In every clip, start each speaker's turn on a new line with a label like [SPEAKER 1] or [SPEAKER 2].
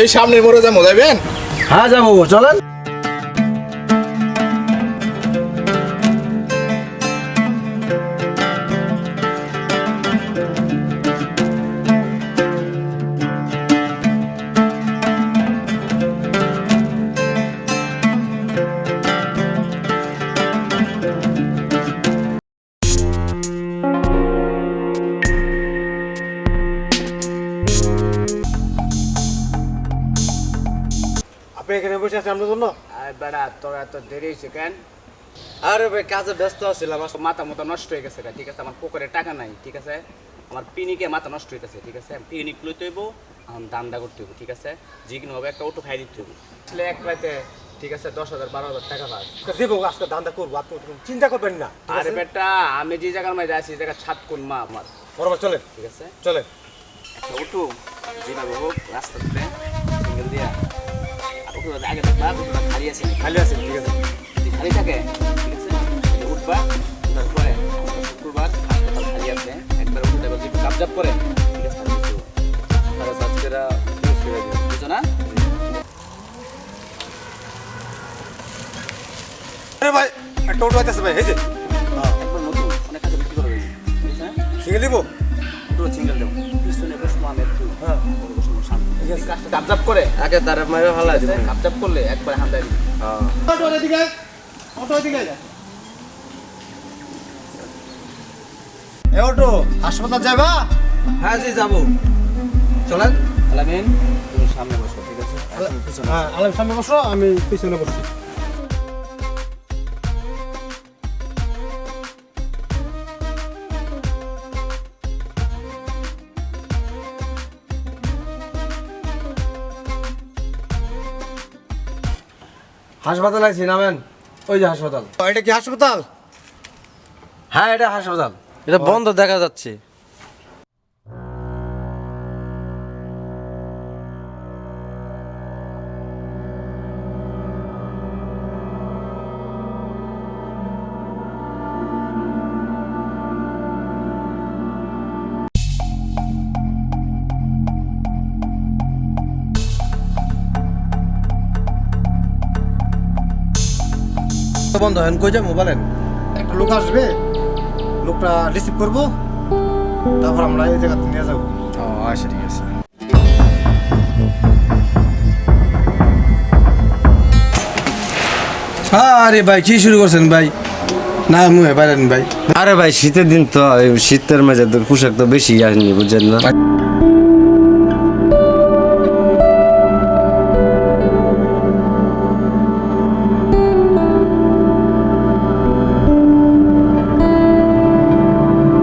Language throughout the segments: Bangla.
[SPEAKER 1] এই সামনের মোড়ে যাবো, যাবেন?
[SPEAKER 2] হ্যাঁ যাবো, চলেন।
[SPEAKER 3] আপনি এখানে বসে আছেন আপনার জন্য?
[SPEAKER 4] আর বেড়া তোর এত দেরি হয়েছে কেন?
[SPEAKER 3] আরে ভাই কাজে ব্যস্ত আছিলাম।
[SPEAKER 4] মাথা মতো নষ্ট হয়ে গেছে ঠিক আছে, আমার পকেটে টাকা নাই ঠিক আছে, আমার পিনিকে মাথা নষ্ট হইতেছে ঠিক আছে, পিনিক লইতে হইব, এখন দান্দা করতে হইব ঠিক আছে, যে কোনো ভাবে একটা অটো খাই দিতে হইব। আসলে এক রাতে ঠিক আছে 10,000 12,000 টাকা পাস
[SPEAKER 3] দেবো, আজকে ধান্দা করবো, আপনি চিন্তা করবেন না।
[SPEAKER 4] আরে বেটা আমি যে জায়গার মধ্যে আছি জায়গা ছাদ কোন মা আমার
[SPEAKER 3] বরাবর চলেন,
[SPEAKER 4] ঠিক আছে,
[SPEAKER 3] চলেন।
[SPEAKER 4] একটা অটো যেভাবে হোক রাস্তাতে সিঙ্গেল দিয়া আর অটো আগে দেখবা অটোটা খালি আছে
[SPEAKER 3] খালি আছেন, ঠিক আছে।
[SPEAKER 4] যদি খালি থাকে ঠিক আছে উঠবা, তারপরে শুক্রবার হাসপাতাল খালি আছে একবার উঠে যাবে, যদি কাবজাব করে ঠিক আছে তাহলে সাজকেরা বুঝো না?
[SPEAKER 3] আরে ভাই একটা অটো আছে ভাই, এই যে
[SPEAKER 4] একবার নতুন অনেক কাছে বিক্রি করবে ঠিক আছে,
[SPEAKER 3] সিঙ্গেল দিব।
[SPEAKER 4] পুরো সিঙ্গেল দেবো, পিছনে বসবো আমি একটু
[SPEAKER 3] হ্যাঁ
[SPEAKER 4] বসবো সামনে, ঠিক আছে, কাজটা কাবজাব করে
[SPEAKER 3] আগে তারা মাইরে ভালো আছে।
[SPEAKER 4] কাবজাব করলে একবার হান্দাই দিবি।
[SPEAKER 3] অটো এদিকে, অটো এদিকে। এ অটো হাসপাতাল যাবা?
[SPEAKER 2] হ্যাঁ জি যাবো, চলেন।
[SPEAKER 4] আলামিন তুমি সামনে বসো ঠিক আছে, আমি পিছনে।
[SPEAKER 3] হ্যাঁ আলাম সামনে বসো, আমি পিছনে বসছি।
[SPEAKER 2] হাসপাতাল আছি, নামেন। ওই যে হাসপাতাল।
[SPEAKER 3] এটা কি হাসপাতাল?
[SPEAKER 2] হ্যাঁ এটা হাসপাতাল।
[SPEAKER 5] এটা বন্ধ দেখা যাচ্ছে।
[SPEAKER 2] বন্ধ হেন, কই যাবো বলেন?
[SPEAKER 3] একটা লোক আসবে, লোকটা রিসিভ করবো, তারপর আমরা এই জায়গাতে নিয়ে যাবো।
[SPEAKER 2] ও আচ্ছা ঠিক আছে। আরে ভাই কি শুরু করছেন ভাই? না মুহে পারেন ভাই।
[SPEAKER 5] আরে ভাই শীতের দিন তো, এই শীতের মাঝে তো পোশাক তো বেশি আসেনি, বুঝছেন না?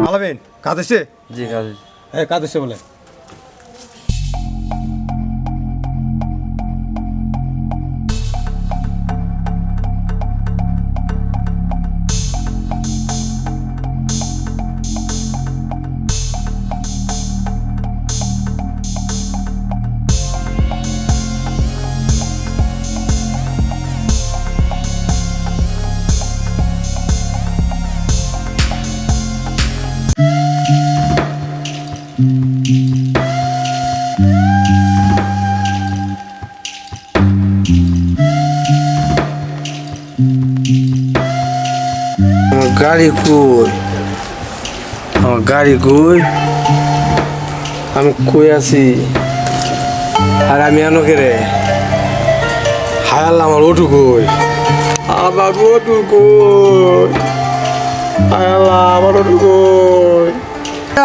[SPEAKER 3] আলামিন কাজ এসে?
[SPEAKER 5] জি কাজ।
[SPEAKER 3] হ্যাঁ কাজ এসে বলে।
[SPEAKER 2] আমার গাড়ি কই? আমার গাড়ি কই? আমি কই আছি? আর আমি আনোকে রে হায়াল, আমার ওটু কই? আমার ওটু কই? হায়াল আমার ওটু কই?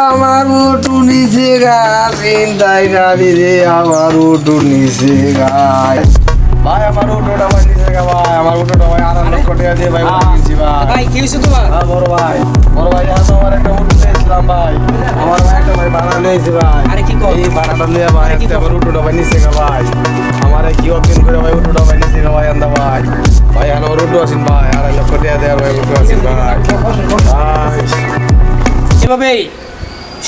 [SPEAKER 2] আমার ওটু নিচে গাছ, চিন্তায় গাড়ি রে, আমার ওটু নিচে গাছ। ভাই আমার ওটোটা ভাই নিচে গা, ভাই আমার ওটোটা ভাই 8 লক্ষ টাকা দিয়ে ভাই কিনছি ভাই।
[SPEAKER 4] ভাই কি হইছে তোমার?
[SPEAKER 2] হ্যাঁ বড় ভাই আজ আমার একটা উঠে নিয়েছিলাম ভাই, আমার ভাই একটা ভাই ভাড়া নিয়েছি ভাই।
[SPEAKER 4] আরে কি কর?
[SPEAKER 2] এই ভাড়াটা নিয়ে ভাই আমার উঠোটা ভাই নিচে গা ভাই, আমার কি অকিন করে ভাই উঠোটা ভাই নিচে গা ভাই আন্দা ভাই। ভাই আমার উঠো আছেন ভাই, 2.5 লক্ষ টাকা দেওয়ার ভাই উঠো আছেন ভাই। ভাই
[SPEAKER 6] এভাবেই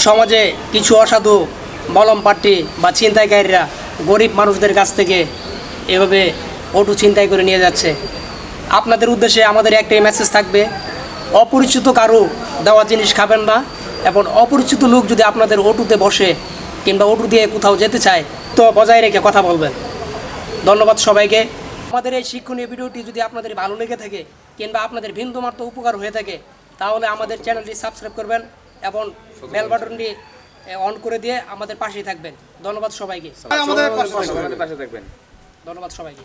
[SPEAKER 6] সমাজে কিছু অসাধু মলম পার্টি বা ছিনতাইকারীরা গরিব মানুষদের কাছ থেকে এভাবে অটো ছিনতাই করে নিয়ে যাচ্ছে। আপনাদের উদ্দেশ্যে আমাদের একটাই মেসেজ থাকবে, অপরিচিত কারো দেওয়া জিনিস খাবেন না, এবং অপরিচিত লোক যদি আপনাদের অটোতে বসে কিংবা অটো দিয়ে কোথাও যেতে চায় দূরত্ব বজায় রেখে কথা বলবেন। ধন্যবাদ সবাইকে। আমাদের এই শিক্ষণীয় ভিডিওটি যদি আপনাদের ভালো লেগে থাকে কিংবা আপনাদের বিন্দুমাত্র উপকার হয়ে থাকে তাহলে আমাদের চ্যানেলটি সাবস্ক্রাইব করবেন এবং বেল বাটনটি অন করে দিয়ে আমাদের পাশেই থাকবেন। ধন্যবাদ সবাইকে।
[SPEAKER 3] আমাদের পাশে
[SPEAKER 4] আমাদের পাশে থাকবেন।
[SPEAKER 6] ধন্যবাদ সবাইকে।